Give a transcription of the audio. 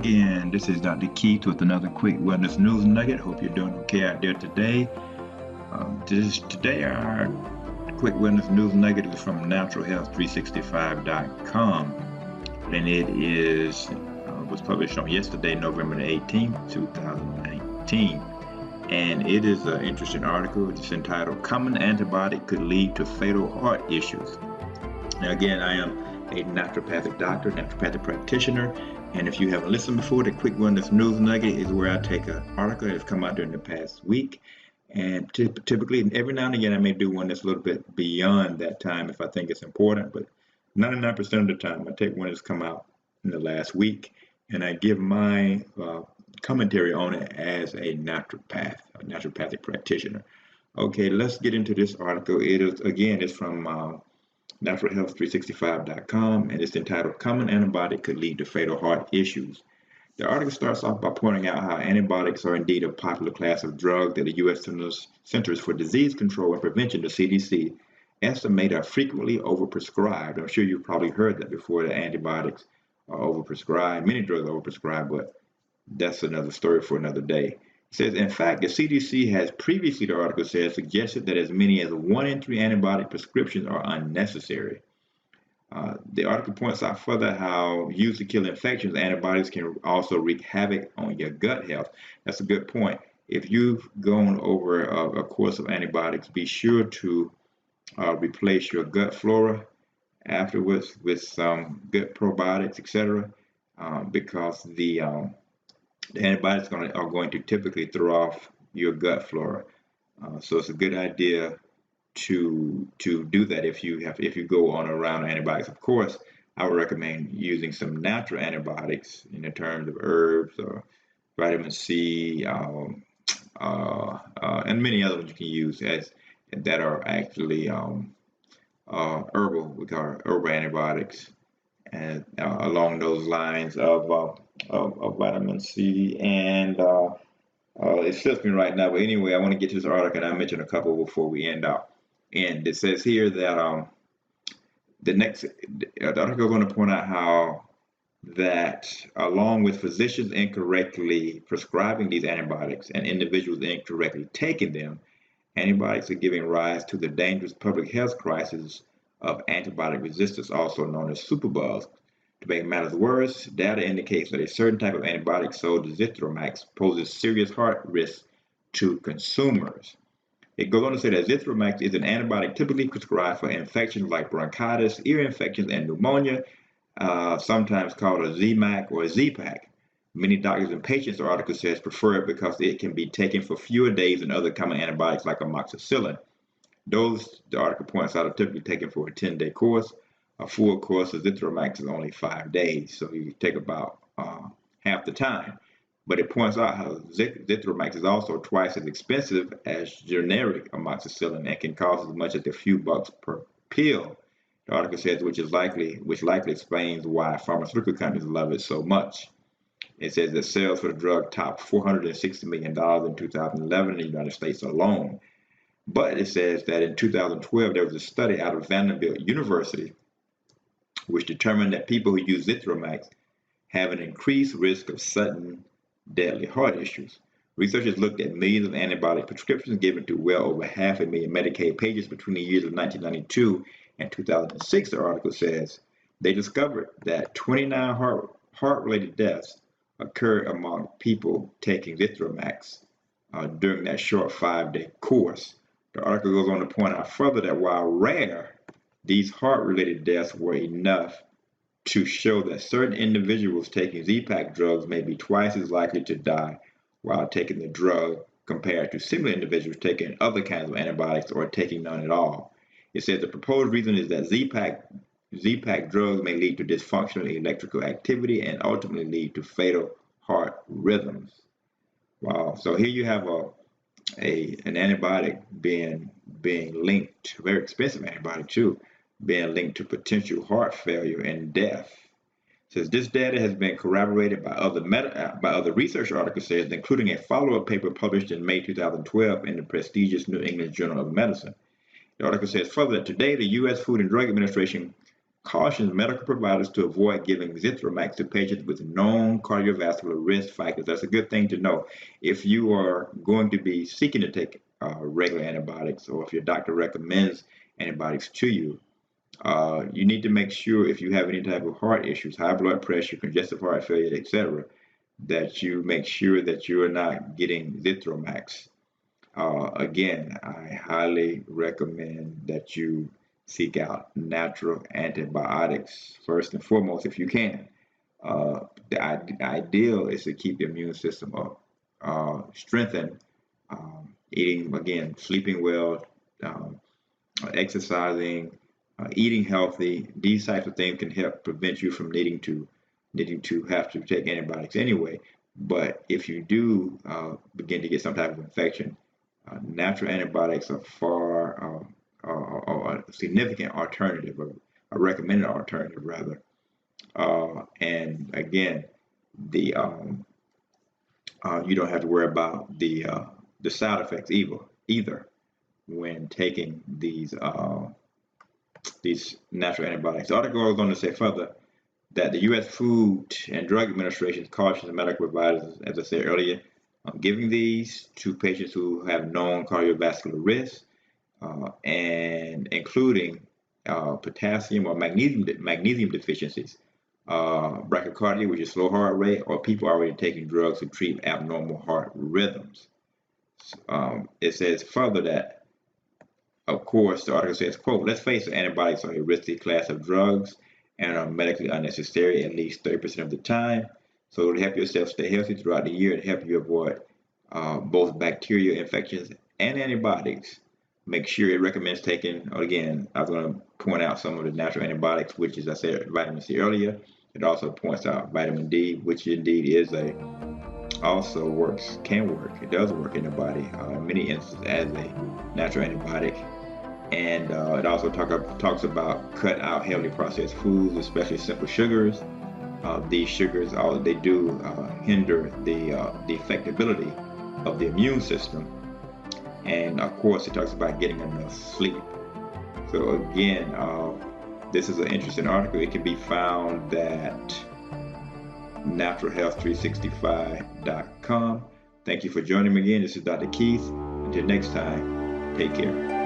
again. This is Dr. Keith with another quick Wellness News Nugget. Hope you're doing okay out there today. Today our quick Wellness News Nugget is from naturalhealth365.com, and it was published on yesterday, November the 18th, 2019. And it is an interesting article. It's entitled "Common Antibiotic Could Lead to Fatal Heart Issues." Now, again, I am a naturopathic doctor, naturopathic practitioner, and if you haven't listened before, the Quick Wellness News Nugget is where I take an article that has come out during the past week, and typically, every now and again, I may do one that's a little bit beyond that time if I think it's important, but 99% of the time, I take one that's come out in the last week, and I give my commentary on it as a naturopathic practitioner. Okay, let's get into this article. It's from naturalhealth365.com, and it's entitled "Common Antibiotic Could Lead to Fatal Heart Issues." The article starts off by pointing out how antibiotics are indeed a popular class of drugs that the U.S. Centers for Disease Control and Prevention, the CDC, estimate are frequently overprescribed. I'm sure you've probably heard that before, that antibiotics are overprescribed. Many drugs are overprescribed, but that's another story for another day. It says, in fact, the CDC has previously, the article says, suggested that as many as 1 in 3 antibiotic prescriptions are unnecessary. The article points out further how used to kill infections, antibiotics can also wreak havoc on your gut health. That's a good point. If you've gone over a course of antibiotics, be sure to replace your gut flora afterwards with some gut probiotics, etc., because the antibiotics are going to typically throw off your gut flora. So it's a good idea to do that if you go on around antibiotics. Of course, I would recommend using some natural antibiotics in the terms of herbs or vitamin C, and many others you can use that are actually herbal. We call herbal antibiotics, and along those lines of vitamin C, and it slips me right now. But anyway, I want to get to this article, and I mentioned a couple before we end up. And it says here that the article is going to point out how that along with physicians incorrectly prescribing these antibiotics and individuals incorrectly taking them, antibiotics are giving rise to the dangerous public health crisis of antibiotic resistance, also known as superbugs. To make matters worse, data indicates that a certain type of antibiotic sold as Zithromax poses serious heart risks to consumers. It goes on to say that Zithromax is an antibiotic typically prescribed for infections like bronchitis, ear infections, and pneumonia, sometimes called a ZMac or a Z-Pack. Many doctors and patients, the article says, prefer it because it can be taken for fewer days than other common antibiotics like amoxicillin. Those, the article points out, are typically taken for a 10-day course. A full course of Zithromax is only 5 days, so you take about half the time. But it points out how Zithromax is also twice as expensive as generic amoxicillin and can cost as much as a few bucks per pill. The article says, which likely explains why pharmaceutical companies love it so much. It says that sales for the drug topped $460 million in 2011 in the United States alone. But it says that in 2012, there was a study out of Vanderbilt University which determined that people who use Zithromax have an increased risk of sudden deadly heart issues. Researchers looked at millions of antibiotic prescriptions given to well over 500,000 Medicaid patients between the years of 1992 and 2006, the article says. They discovered that 29 heart-related deaths occurred among people taking Zithromax during that short 5-day course. The article goes on to point out further that while rare, these heart-related deaths were enough to show that certain individuals taking Z-Pack drugs may be twice as likely to die while taking the drug compared to similar individuals taking other kinds of antibiotics or taking none at all. It says the proposed reason is that Z-Pack drugs may lead to dysfunctional electrical activity and ultimately lead to fatal heart rhythms. Wow! So here you have an antibiotic being linked, a very expensive antibiotic too, being linked to potential heart failure and death. Says this data has been corroborated by other research articles, says, including a follow-up paper published in May 2012 in the prestigious New England Journal of Medicine. The article says further that today the U.S. Food and Drug Administration cautions medical providers to avoid giving Zithromax to patients with known cardiovascular risk factors. That's a good thing to know. If you are going to be seeking to take regular antibiotics, or if your doctor recommends antibiotics to you, you need to make sure if you have any type of heart issues, high blood pressure, congestive heart failure, etc., that you make sure that you are not getting Zithromax. Again, I highly recommend that you seek out natural antibiotics first and foremost if you can. Uh, the ideal is to keep the immune system up, strengthen, eating, again, sleeping well, um, exercising, eating healthy. These types of things can help prevent you from needing to have to take antibiotics anyway. But if you do begin to get some type of infection, natural antibiotics are far a significant alternative, a recommended alternative rather. And again, the you don't have to worry about the side effects either when taking these natural antibiotics. The article goes on to say further that the U.S. Food and Drug Administration cautions medical providers, as I said earlier, giving these to patients who have known cardiovascular risks, and including potassium or magnesium deficiencies, bradycardia, which is slow heart rate, or people already taking drugs to treat abnormal heart rhythms. It says further that, of course, the article says, quote, let's face it, antibiotics are a risky class of drugs and are medically unnecessary at least 30% of the time. So to help yourself stay healthy throughout the year and help you avoid both bacterial infections and antibiotics, make sure it recommends taking, again, I'm going to point out some of the natural antibiotics, which is, I said, vitamin C earlier. It also points out vitamin D, which indeed can work. It does work in the body in many instances as a natural antibiotic. And it also talks about cut out heavily processed foods, especially simple sugars. These sugars, all they do hinder the effectability of the immune system. And of course, it talks about getting enough sleep. So again, this is an interesting article. It can be found at naturalhealth365.com. Thank you for joining me again. This is Dr. Keith. Until next time, take care.